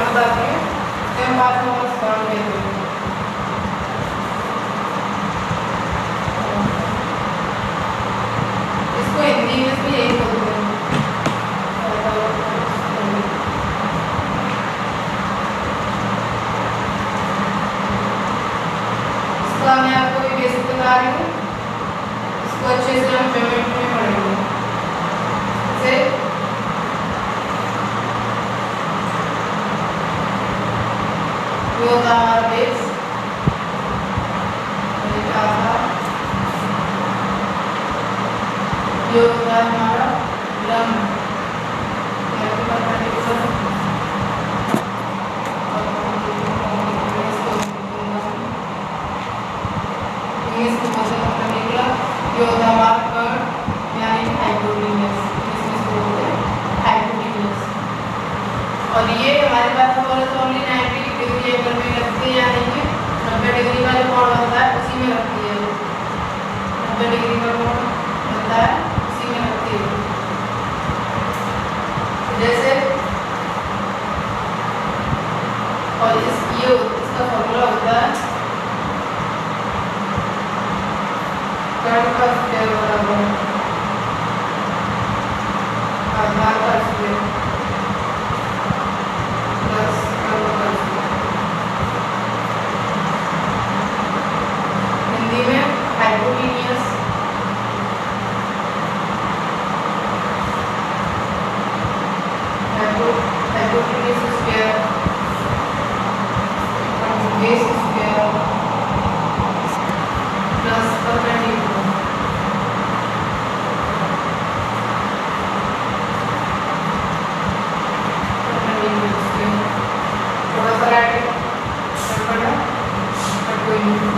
बताती है तो हम पाँच नंबर काम लेते हैं। इसको हिंदी में भी यही बोलते हैं। इसका मैं आपको भी बेसिक बता रही हूँ, इसको अच्छे से हम पेमेंट में पढ़ेंगे। जैसे ये होता है हमारा बेस, ये होता है हमारा लंब, ये होता है हमारा कर्ण यानी हाइपोटेन्यूस, हाइपोटेन्यूस। और ये हमारे पास बोले तो ओनली 90 डिग्री एंगल में रखती है, यानी कि 90 डिग्री का जो कोण बनता है उसी में रखती है। 90 डिग्री का कोण बनता है उसी में रखती है। जैसे और इसका फॉर्मूला होता है कर्ण का स्क्वायर बराबर आधार का स्क्वायर प्लस कर्ण का स्क्वायर। हिंदी में hypotenuse, hypotenuse square base square plus perpendicular. थोड़ा सा राइट पढ़ना पर कोई नहीं,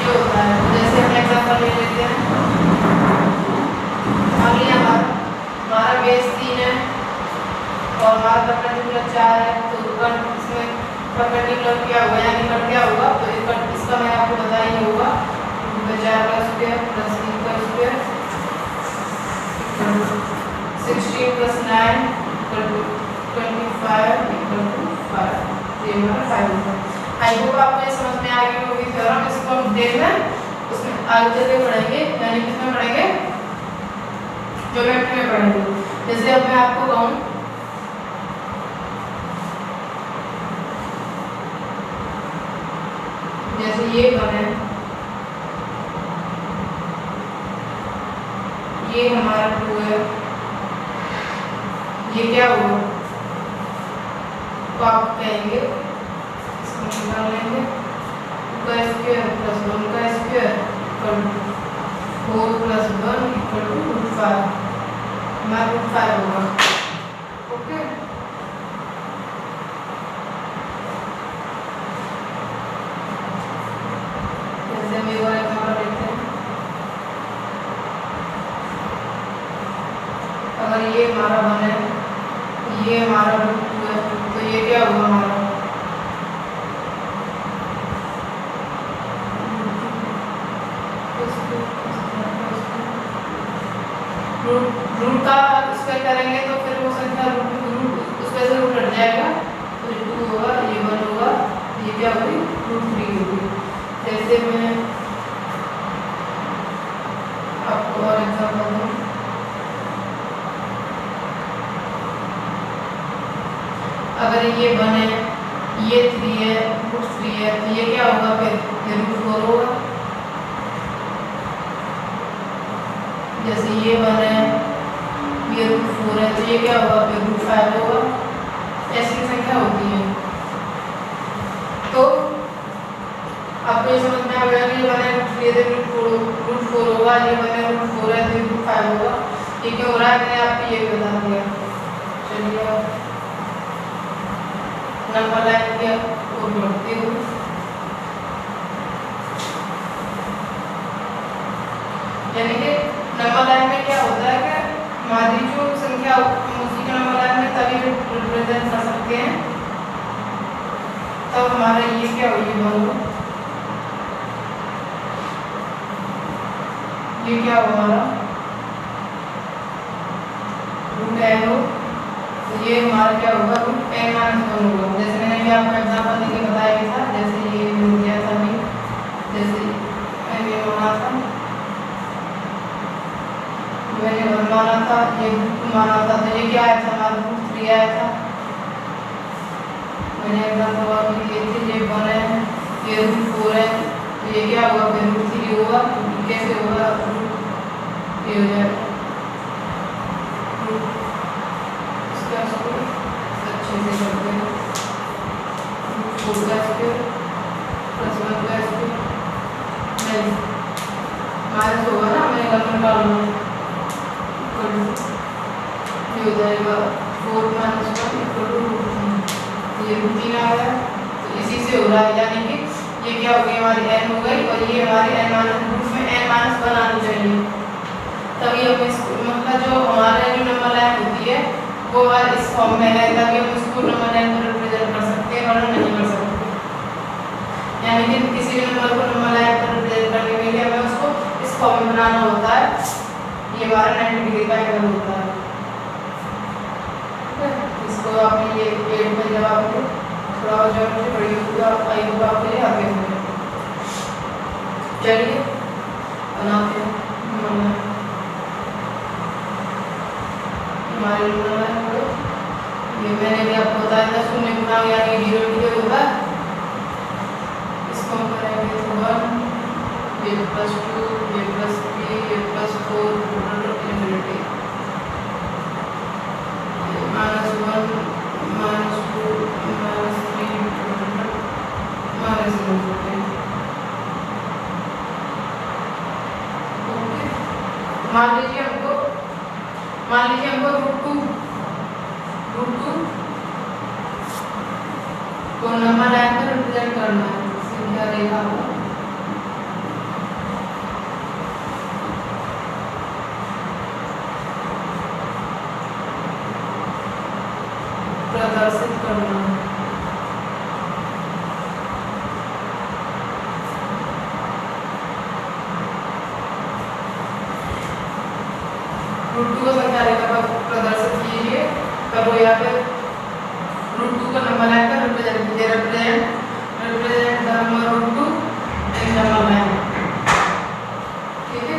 ये होता है। जैसे हम एग्जांपल ले लेते हैं, मान लिया हमारा बेस 3 है और हमारा परपेंडिकुलर 4 है, तो इसमें परपेंडिकुलर क्या होगा यानी कट क्या होगा, तो इसका मैं आपको बता ही होगा 4 का स्क्वायर प्लस 3 का स्क्वायर 16 प्लस 9 25 5, ये हमारा 5 होगा। आई होप आपको ये समझ में आ गई होगी थ्योरम। इसको हम देखना उसमें आगे चल के पढ़ेंगे, यानी किसमें पढ़ेंगे, ज्योमेट्री में पढ़ेंगे। जैसे अब मैं आपको कहूँ जैसे ये बने, ये हमारा 2 है, ये क्या हुआ, तो आप कहेंगे इसको निकाल लेंगे 2 का स्क्वायर प्लस 1 का square equal to 4 plus 1 equal to √5, हमारा √5 होगा। ओके, जैसे हम एक और एग्जांपल लेते हैं। अगर ये हमारा 1 है, ये हमारा √2 है, तो ये क्या हुआ हमारा रूट का स्क्वायर करेंगे तो फिर वो संख्या उसमें से रूट हट जाएगा, तो ये 2 होगा, ये 1 होगा, ये क्या होगी √3 होगी। जैसे मैं आपको और एग्जांपल दूं, अगर ये 1 है, ये 3 है, √3 है, तो ये क्या होगा फिर ये √4 होगा। जैसे ये 1 है, ये √4 है, तो ये क्या होगा फिर √5 होगा। ऐसी संख्या होती है। तो आपको ये समझ में आ गया कि ये 1 है √4 होगा, ये 1 है √4 है, तो ये √5 होगा। ये क्यों हो रहा है, मैंने आपको ये बता दिया। चलिए नंबर लाइन के और जोड़ती हूँ। यानी कि नंबर लाइन में क्या होता है कि हमारी जो संख्या उसी के नंबर लाइन में तभी रिप्रेजेंट कर सकते हैं, तब हमारा ये क्या हो, ये क्या हो हमारा √n हो, तो ये हमारा क्या होगा √n - 1 होगा। मैंने एग्जाम दवा ये थे ये 1 है ये रूट 4 है तो ये क्या होगा फिर रूट 3 होगा कैसे होगा ये हो जाएगा इसका स्क्वायर अच्छे से करते हैं रूट 4 का स्क्वायर प्लस 1 का स्क्वायर नहीं माइनस होगा ना मैंने कल निकालना है ये हो जाएगा 4 - 1 ये रूट 3 आ गया तो इसी से हो रहा है यानी कि ये क्या हो गई हमारी n हो गई और ये हमारी n माइनस रूट में n माइनस 1 आनी चाहिए तभी हम इस मतलब जो हमारे जो नंबर लाइन होती है वो हमारे इस फॉर्म में है तभी हम इसको नंबर लाइन को रिप्रेजेंट कर सकते हैं वरना नहीं कर सकते यानी कि किसी भी नंबर को नंबर लाइन पर रिप्रेजेंट करने के लिए हमें उसको इस फॉर्म में बनाना होता है ये हमारा 90 डिग्री का एंगल होता है इसको आपने ये 8 में जब आप थोड़ा और जब मुझे बड़ी होगी तो आप आई होगा आपके लिए आगे होंगे चलिए बनाते हैं हमारे ये मैंने भी आपको बताया था शून्य गुणा यानी 0 डिग्री होगा इसको हम करेंगे तो 1 ये +2 ये +3 ये +4 इनफिनिटी -1 -2 -3 -1 मान लीजिए हमको रूट 2 को नंबर लाइन पर रिप्रेजेंट करना है सीधा रेखा होगा प्रदर्शित करना रूट 2 को संख्या रेखा पर प्रदर्शित कीजिए करो यहाँ पे रूट 2 का नंबर लाइन पर रिप्रेजेंट कीजिए represent the number root 2 in number line ठीक है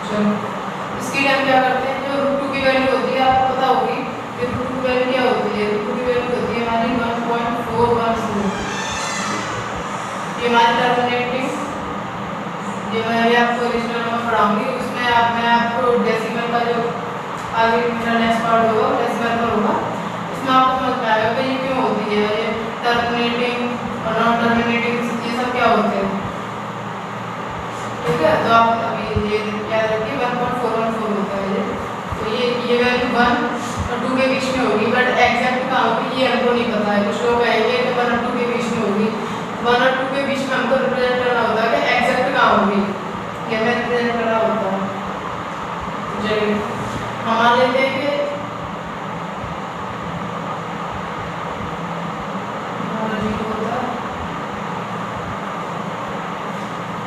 चलो इसके लिए हम क्या करते हैं जो रूट 2 की वैल्यू होती है आपको पता होगी कि रूट 2 की वैल्यू क्या होती है रूट 2 की वैल्यू होती है हमारी 1.410 ये हमारी टर्मिनेटिंग ये मैं अभी आपको ओरिजिनल में पढ़ाऊंगी उसमें मैं आपको डेसिमल का जो आगे नेक्स्ट पार्ट होगा डेसिमल पर होगा उसमें आपको समझ में आएगा कि ये क्यों होती है ये टर्मिनेटिंग और नॉन टर्मिनेटिंग ये सब क्या होते हैं ठीक है तो आप अभी ये याद रखिए 1.414 होता है ये तो ये वैल्यू 1 और 2 के बीच में होगी बट एग्जैक्ट कहाँ होगी ये हमको नहीं पता है कुछ लोग कहेंगे कि 1 और 2 के बीच में होगी 1 और 2 के बीच में हमको रिप्रेजेंट करना होता है कि एग्जैक्ट कहाँ होगी ये हमें रिप्रेजेंट करना होता है चलिए हम मान लेते हैं कि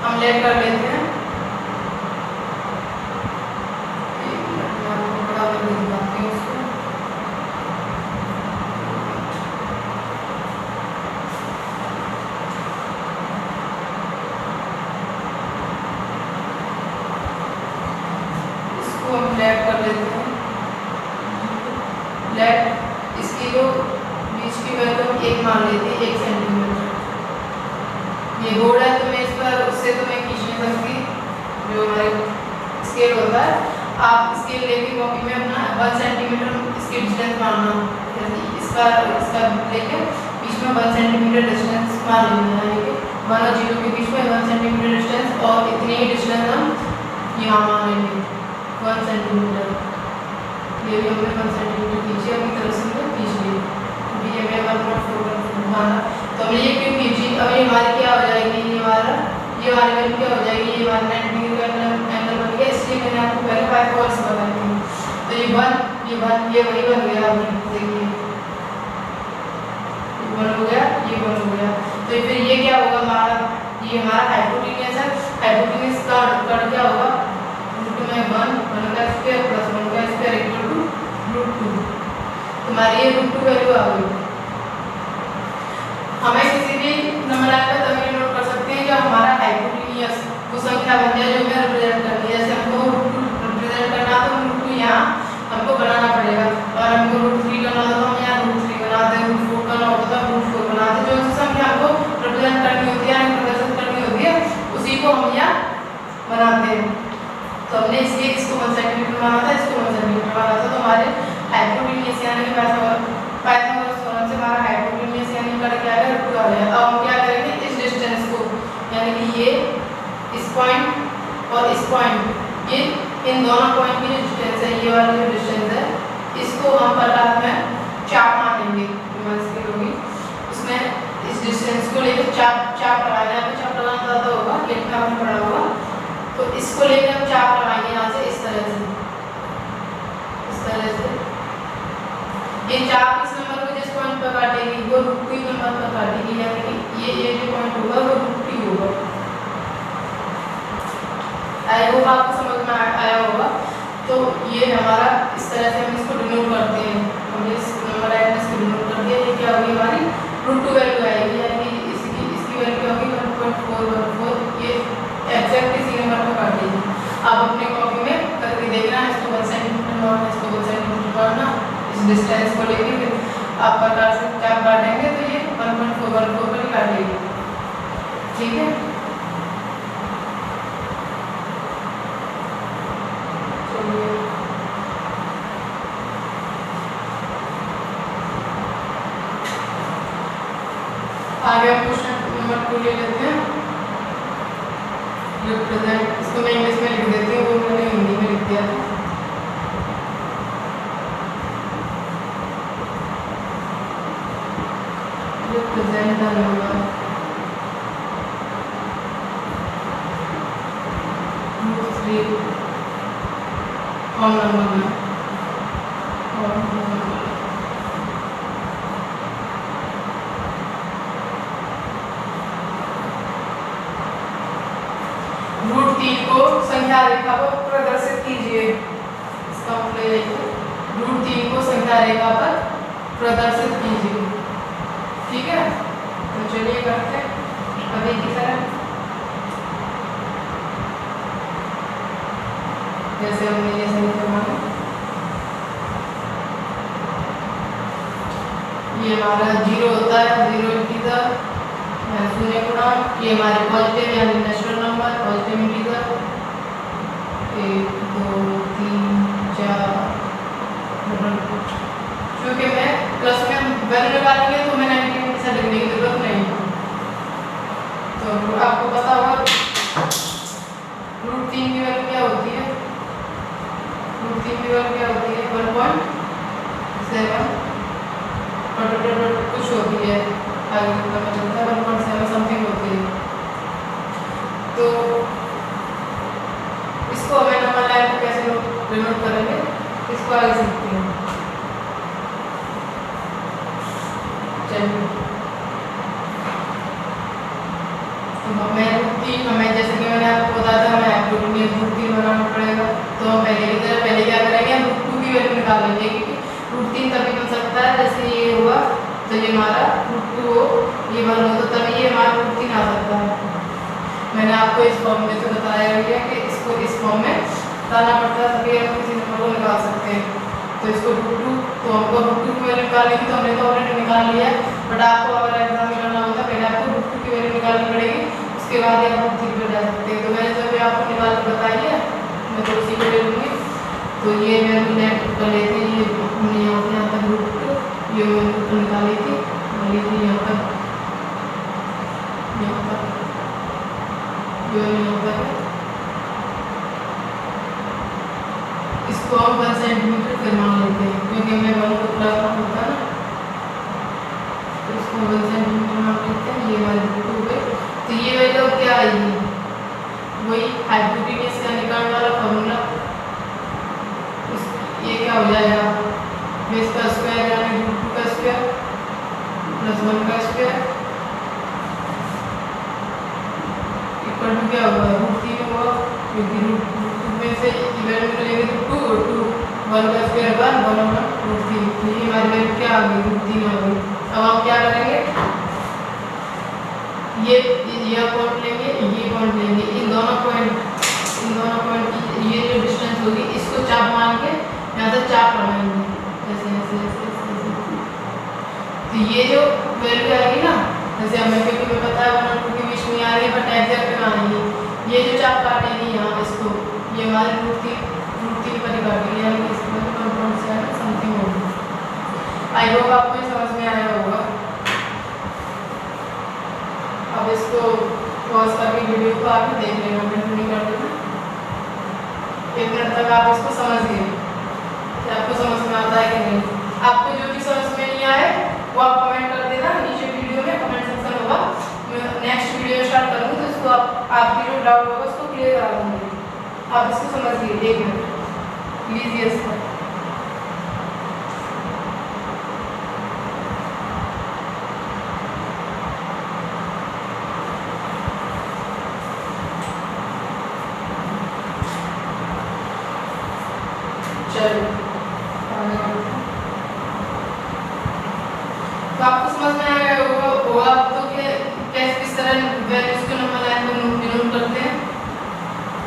हम लेट कर लेते हैं इसको हम लेट कर लेते हैं लेट इसकी जो बीच की वैल्यू हम 1 मान लेते हैं 1 सेंटीमीटर ये बोर्ड है तो मैं इस पर उससे तो मैं खींच नहीं सकती जो हमारे स्केल होता है आप स्केल लेके कॉपी में अपना 1 सेंटीमीटर इसकी डिस्टेंस मानना इसका लेके बीच में 1 सेंटीमीटर डिस्टेंस मान लेना है यानी कि 1 और 0 के बीच में 1 सेंटीमीटर डिस्टेंस और इतनी ही डिस्टेंस हम यहाँ मान लेंगे 1 सेंटीमीटर ये भी हमने 1 सेंटीमीटर खींची अपनी तरफ से खींच ली ये मैं 1.4 माना तो हमने ये क्यों खींची अब ये हमारी क्या हो जाएगी ये हमारी वैल्यू क्या हो जाएगी ये हमारा 90 डिग्री का एंगल बन गया इसलिए मैंने आपको पहले 5 कॉल्स बताई थी तो ये 1 ये वही बन गया अभी देखिए ये 1 हो गया ये 1 हो गया तो फिर ये क्या होगा हमारा ये हमारा हाइपोटेन्यूज है हाइपोटेन्यूज का कट क्या होगा रूट में 1 का स्क्वायर प्लस 1 का स्क्वायर इक्वल टू रूट 2 हमारी ये रूट 2 वैल्यू आ गई हमें किसी भी नंबर लाइन पर तभी नोट कर सकते हैं जब हमारा हाइपोटेन्यूज वो संख्या बन जाए जो हमें रिप्रेजेंट करनी है जैसे हमको रूट रिप्रेजेंट करना तो रूट 2 यहाँ हमको बनाना पड़ेगा और हमको रूट 3 का को हम यहाँ बनाते हैं। तो हमने इसलिए इसको 1 सेंटीमीटर माना था, इसको 1 सेंटीमीटर माना था। तो हमारे हाइपोटेन्यूज यानी कि पाइथागोरस थ्योरम से हमारा हाइपोटेन्यूज यानी का क्या है, √2 आ गया। अब हम क्या करेंगे, इस डिस्टेंस को यानी कि ये इस पॉइंट और इस पॉइंट, ये इन दोनों पॉइंट की जो डिस्टेंस है, ये वाली जो डिस्टेंस है, इसको हम पदार्थ में चाप मानेंगे। उसमें इस डिस्टेंस को लेकर चाप लगाना है, चाप लगाना ज़्यादा होगा लेकिन आपने पढ़ा होगा। तो इसको लेकर हम चाप लगाएंगे यहाँ से इस तरह से, इस तरह से। ये चाप इस नंबर को जिस पॉइंट पर काटेगी वो √2 नंबर पर काटेगी, यानी कि ये जो पॉइंट होगा वो √2 होगा। आई होप आपको समझ में आया होगा। तो ये हमारा इस तरह से हम इसको डिनोट करते हैं। हमने इस नंबर लाइन से डिनोट कर दिया। ये क्या होगी, हमारी √2 वैल्यू आएगी, यानी कि इसकी वैल्यू क्या होगी 1.414। ये एग्जैक्ट इसी नंबर को काटेगी। आप अपने कॉपी में करके देखना, इसको 1 सेंटीमीटर मारना, इसको 1 सेंटीमीटर मारना, इस डिस्टेंस को लेके फिर आप प्रकार से चाप काटेंगे तो ये 1.414 पर काटेगी। ठीक है, आगे हम क्वेश्चन नंबर 2 ले लेते हैं। रिप्रेजेंट, इसको मैं इंग्लिश में लिख देती हूँ, वो मैंने हिंदी में लिख दिया था। रिप्रेजेंट द नंबर √3 कौन नंबर में √3 को संख्या रेखा पर प्रदर्शित कीजिए। इसका मतलब √3 को संख्या रेखा पर प्रदर्शित कीजिए। ठीक है, तो चलिए करते हैं अभी की तरह, जैसे हमने ये संख्या मानी। ये हमारा 0 होता है, 0 इंटीजर, शून्य पूर्णांक। ये हमारे पॉजिटिव यानी नेचुरल नंबर, पॉजिटिव इंटीजर 1 2 3 4। क्योंकि मैं प्लस में वैल्यू निकालेंगे तो मैं 90 से लिखने की जरूरत नहीं। तो आपको पता होगा √3 की वैल्यू क्या होती है, √3 की वैल्यू क्या होती है 1.7 कुछ होती है, आगे पता चलता है 1.7 समथिंग होती है। तो इसको हमें नंबर लाइन को कैसे डिनोट करेंगे, इसको आगे सीखते हैं। चलिए, तो हमें जैसे कि मैंने आपको बताया था, हमें हाइपोटेन्यूज √3 बनाना पड़ेगा। तो हम पहले क्या करेंगे, हम √2 की वैल्यू निकाल लेंगे, क्योंकि √3 तभी बन सकता है जैसे ये हुआ, तो ये हमारा √2 हो, ये 1 हो, तो तभी ये हमारा √3 आ सकता है। मैंने आपको इस फॉर्म में से बताया है कि इसको इस फॉर्म में लाना पड़ता है, तभी हम किसी नंबर को निकाल सकते हैं। तो इसको √2, तो हमको √2 की वैल्यू निकालनी थी, तो हमने तो ऑलरेडी निकाल लिया है। बट आपको अगर एग्जाम में करना होता पहले आपको √2 की वैल्यू निकालनी पड़ेगी, उसके बाद आप √3 पर जा सकते हैं। तो मैंने जो भी आपको निकाल के बताई है, मैं तो उसी को ले लूँगी। तो ये वैल्यू नेट कर लेते हैं, ये हमने यहाँ से यहाँ तक √2 ये वैल्यू निकाली थी, यहाँ तक इसको हम 1 सेंटीमीटर फिर मान लेते हैं, क्योंकि हमें 1 को लगाना होता है ना, तो इसको 1 सेंटीमीटर मान लेते हैं। ये हमारी √2 हो गई। तो ये वैल्यू क्या आएगी, वही हाइपोटेन्यूज का निकालने वाला फॉर्मूला। ये क्या हो जाएगा, बेस का स्क्वायर यानी √2 का स्क्वायर प्लस 1 का स्क्वायर इक्वल टू क्या होगा, √3 होगा, क्योंकि √2 में से इवेंट मिलेगी तो 2 और 2 1 का स्क्वायर 1 1 1 √3। तो ये हमारी वैल्यू क्या आ गई, √3 आ गई। अब हम क्या करेंगे, ये पॉइंट लेंगे, ये पॉइंट लेंगे, इन दोनों पॉइंट की ये जो डिस्टेंस होगी इसको चाप मान के यहाँ से चाप लगाएंगे, ऐसे ऐसे ऐसे ऐसे। तो ये जो वैल्यू आएगी ना, जैसे हमें क्योंकि पता है 1 और 2 के बीच में आ रही है, बट एग्जैक्ट में आ रही है, ये जो चाप काटेंगे यहाँ इसको, ये हमारे रूट की पर काटेंगे, यानी इसमें कंपाउंड से समथिंग होगी। आई होप आपको ये समझ में आया होगा। अब इसको पॉज करके वीडियो को आगे देख लेना, मिनट नहीं कर देना। 1 मिनट तक आप इसको समझिए कि आपको समझ में आता है कि नहीं। आपको जो भी समझ में नहीं आए वो आप कमेंट कर देना नीचे वीडियो में, कमेंट सेक्शन होगा। मैं नेक्स्ट वीडियो स्टार्ट करूँगी तो इसको आपकी जो डाउट होगा उसको क्लियर करा दूँगी। आप इसको समझिए 1 मिनट लीजिए इसको। चलो तो आपको समझ में आया होगा तो कि कैसे किस तरह वैल्यूज के नंबर लाइन को डिनोट करते हैं।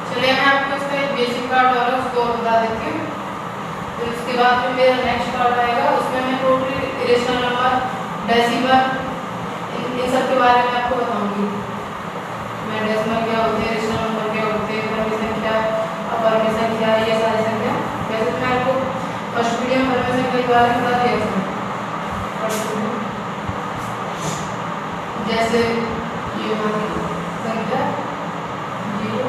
चलिए मैं आपको इसका एक बेसिक पार्ट और उसको बता देती हूँ। फिर उसके बाद में मेरा नेक्स्ट पार्ट आएगा, उसमें मैं total irrational number, decimal in सब के बारे में आपको बताऊंगी। मैं डेसिमल क्या होते हैं, इरेशनल नंबर क्या होते हैं, परमिशन क्या, अपरमिशन क्या, ये सारी संख्या। वैसे तो मैं आपको फर्स्ट वीडियो में परमिशन के बारे में बता दिया था। जैसे ये हमारी संख्या 0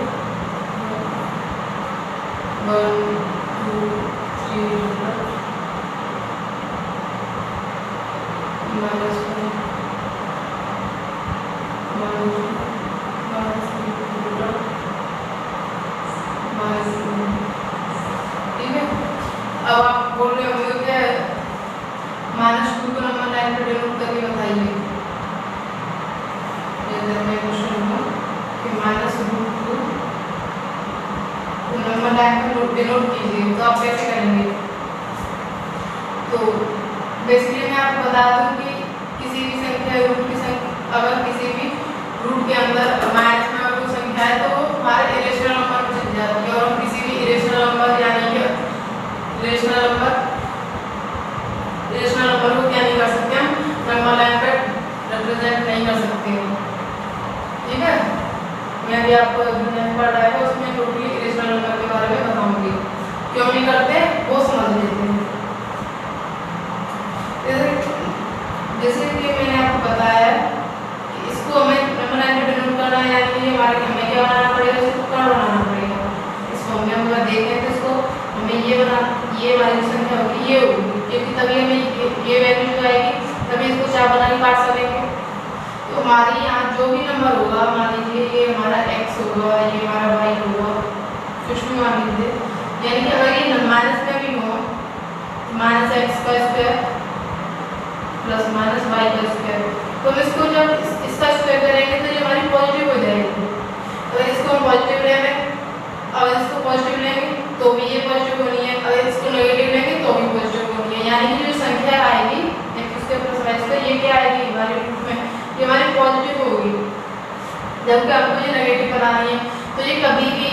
1 2 3 माइनस 1 माइनस 2, ठीक है। अब आप बोल रहे होंगे कि -2 को नंबर लाइन पे डिनोट करके बताइए। मैं क्वेश्चन हूँ कि -√2 को नंबर लाइन पे डिनोट कीजिए, तो आप कैसे करेंगे? तो बेसिकली मैं आपको बता दूं कि किसी भी संख्या रूट की संख्या, अगर किसी भी रूट के अंदर माइनस में कोई संख्या है तो वो हमारे इरेशनल नंबर में चली जाती है। और हम किसी भी इरेशनल नंबर यानी कि इरेशनल नंबर को क्या नहीं कर सकते, हम नंबर लाइन पर रिप्रेजेंट नहीं कर सकते हैं, ठीक है। मैं भी आपको नेक्स्ट पार्ट आएगा उसमें टोटली इरेशनल नंबर के बारे में बताऊंगी, क्यों नहीं करते वो समझ लेते हैं। जैसे कि मैंने आपको बताया कि इसको हमें नंबर लाइन पे डिनोट करना है, यानी कि हमें क्या बनाना पड़ेगा, इसको कर्व बनाना पड़ेगा। इसको हमें अगर देखें तो इसको हमें ये हमारी संख्या होगी, ये होगी, क्योंकि तभी हमें ये वैल्यू जो आएगी तभी इसको 4 बना के काट सकेंगे। तो हमारे यहाँ जो भी नंबर होगा, मान लीजिए ये हमारा x होगा, ये हमारा y होगा, कुछ भी मान लीजिए, यानी कि अगर ये माइनस में भी हो, -x² प्लस -y², तो हम इसको जब इसका स्क्वायर करेंगे तो ये हमारी पॉजिटिव हो जाएगी। अगर इसको हम पॉजिटिव लेंगे, अगर इसको पॉजिटिव लेंगे तो भी ये पॉजिटिव होनी है, अगर इसको नेगेटिव लेंगे तो भी पॉजिटिव होनी है। यानी कि जो संख्या आएगी x² प्लस y², ये क्या आएगी हमारे रूट में, ये हमारी पॉजिटिव होगी। जबकि आपको ये नेगेटिव बनानी है तो ये कभी भी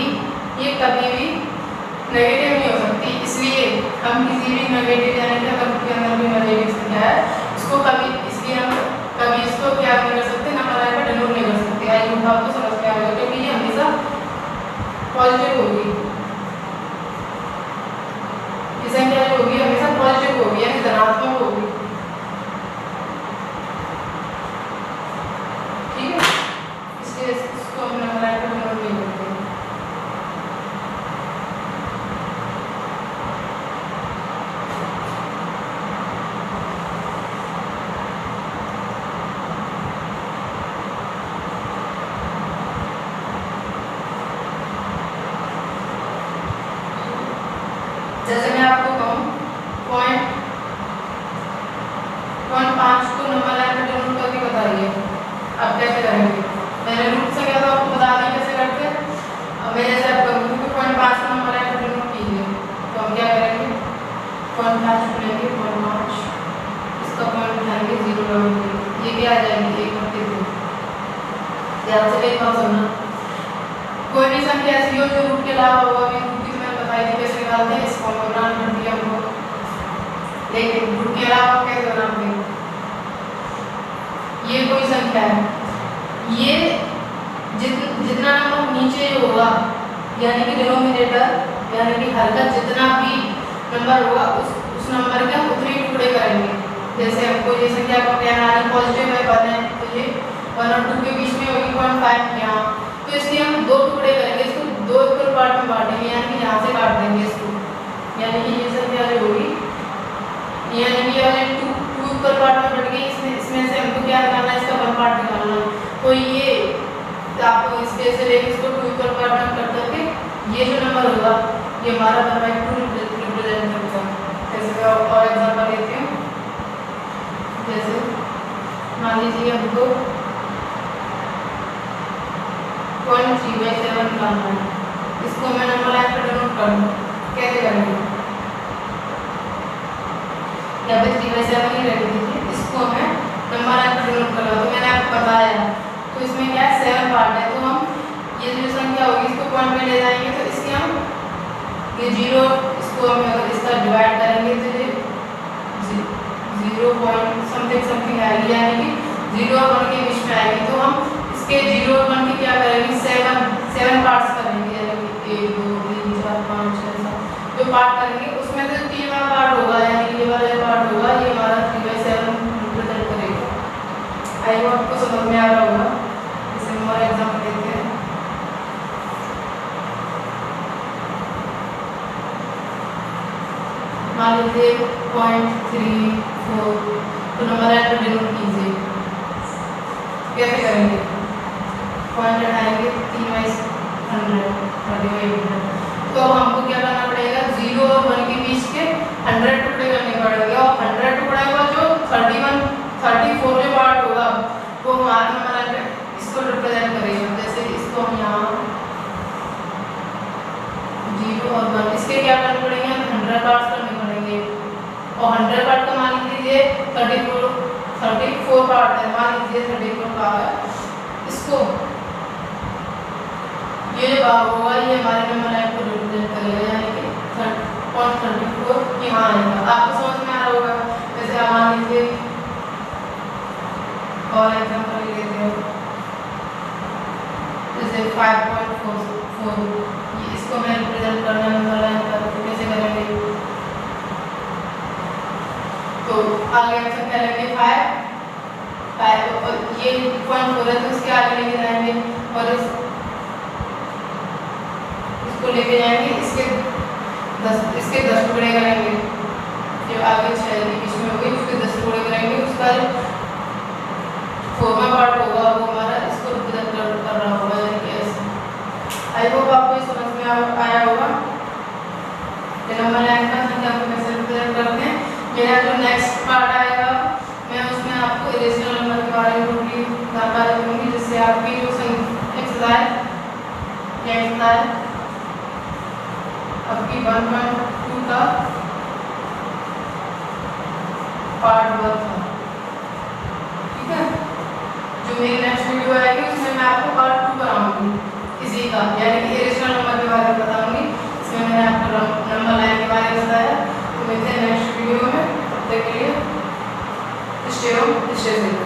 नेगेटिव नहीं हो सकती। इसलिए हम किसी भी नेगेटिव यानी कि अगर के अंदर कोई नेगेटिव संख्या है इसको इसलिए हम कभी इसको क्या नहीं कर सकते, नंबर लाइन पर डिनोट नहीं कर सकते। आई होप आपको समझ में आएगा, क्योंकि ये हमेशा पॉजिटिव होगी, ये संख्या जो होगी हमेशा पॉजिटिव होगी, यानी धनात्मक होगी, ठीक है। इसलिए इसको हम नंबर लाइन पर डिनोट नहीं करते। जैसे मैं आपको कहूँ पॉइंट 5 को नंबर लाइन पर डिनोट करके बताइए, आप कैसे करेंगे? मैंने रूट से क्या था आपको बता दें कैसे करते हैं। अब मैं जैसे आप करूँगी कि 0.5 को नंबर लाइन पर डिनोट कीजिए, तो हम क्या करेंगे, 0.5 को लेंगे, 0.5 इसका पॉइंट उठाएंगे, 0 लगाएंगे, ये क्या आ जाएगी 1 करके 2। ध्यान से एक बात सुनना, कोई भी संख्या ऐसी हो जो रूट के अलावा होगा, कैसे निकालते हैं, इस फॉर्म में बनाना पड़ती है हमको, लेकिन रूट के अलावा कैसे बनाते हैं। ये कोई संख्या है, ये जिस जितना नंबर नीचे होगा यानी कि डिनोमिनेटर यानी कि हर का जितना भी नंबर होगा उस नंबर के हम उतने टुकड़े करेंगे। जैसे हमको ये संख्या को कहना है पॉजिटिव है 1 है तो ये 1 और 2 के बीच में होगी 0.5 यहाँ, तो इसलिए हम 2 टुकड़े करेंगे, इसको 2 इक्वल पार्ट में बांटेंगे यानी कि यहाँ से काट देंगे इसको, यानी कि ये संख्या जो होगी यानी कि अगर 2 इक्वल पार्ट में बट गई इसमें से हमको क्या निकालना है, इसका 1 पार्ट निकालना है। तो ये आपको इसके से लेके इसको 2 इक्वल पार्ट में कट करके ये जो नंबर होगा ये हमारा 1/2 रिप्रेजेंट करता है। जैसे और एग्जांपल लेते हैं, जैसे मान लीजिए हमको 0.3/7 निकालना है, इसको मैं नंबर लाइन पर डिनोट कर दूँ, कैसे करेंगे, यहाँ पे 3/7 ही रख दीजिए, इसको मैं नंबर लाइन पर डिनोट कर रहा हूँ। तो मैंने आपको बताया तो इसमें क्या है 7 पार्ट है, तो हम ये जो संख्या होगी इसको पॉइंट में ले जाएंगे तो इसके हम ये 0 इसको हम अगर इसका डिवाइड करेंगे तो ये 0 पॉइंट समथिंग आएगी, यानी कि 0 और 1 के बीच में आएगी। तो हम इसके 0 और 1 की क्या करेंगे 7 पार्ट्स करेंगे, यानी कि 1 2 3 4 5 6 7 जो पार्ट करेंगे उसमें से 3 वाला पार्ट होगा, यानी कि ये वाला जो पार्ट होगा ये हमारा 3/7 रिप्रेजेंट करेगा। आई होप आपको समझ में आ रहा होगा। जैसे हमारा एग्जांपल लेते हैं, मान लीजिए 0.34 तो नंबर लाइन पर डिनोट कीजिए, कैसे करेंगे, पॉइंट हटाएंगे 3/100 तो हमको क्या करना पड़ेगा 0 और 1 के बीच के 100 टुकड़े करने पड़ेंगे और 100 टुकड़े का जो 34 जो पार्ट होगा वो हमारा नंबर लाइन पे इसको रिप्रेजेंट करेगा। जैसे इसको हम यहाँ 0 और 1 इसके क्या करने पड़ेंगे 100 पार्ट्स करने पड़ेंगे और 100 पार्ट का मान लीजिए 34 पार्ट है, मान लीजिए 34 का है, इसको ये जो भाग होगा ये हमारे नंबर लाइन को रिप्रेजेंट करेगा, यानी कि 0.34 यहाँ आएगा। आपको समझ में आ रहा होगा। जैसे मान लीजिए और एग्जांपल लेते हैं, जैसे 5.44 इसको मैं रिप्रेजेंट करना नंबर लाइन पर, तो कैसे करेंगे, तो आगे एक्शन करेंगे 5 और ये 0.4 है तो इसके आगे लेके जाएंगे और इसको लेके जाएंगे इसके 10 टुकड़े करेंगे, जो आगे 6 के बीच में होगी उसके 10 टुकड़े करेंगे, उसका 4वां पार्ट होगा वो हमारा इसको रिप्रेजेंट कर रहा होगा, यानी कि ऐसे। आई होप आपको ये समझ में आया होगा नंबर लाइन का संख्या को कैसे रिप्रेजेंट करते हैं। मेरा जो नेक्स्ट पार्ट आएगा मैं उसमें आपको इरेशनल नंबर के बारे में थोड़ी जानकारी दूंगी, जिससे आपकी जो एक्सरसाइज आपकी 1.2 का पार्ट 1 था, ठीक है। जो मेरी नेक्स्ट वीडियो आएगी उसमें मैं आपको पार्ट 2 कराऊंगी इसी का, यानी कि इरेशनल नंबर के बारे में बताऊंगी। इसमें मैंने आपको नंबर लाइन के बारे में बताया। तो मिलते हैं नेक्स्ट वीडियो में, तब तक के लिए स्टे होम स्टे सेफ।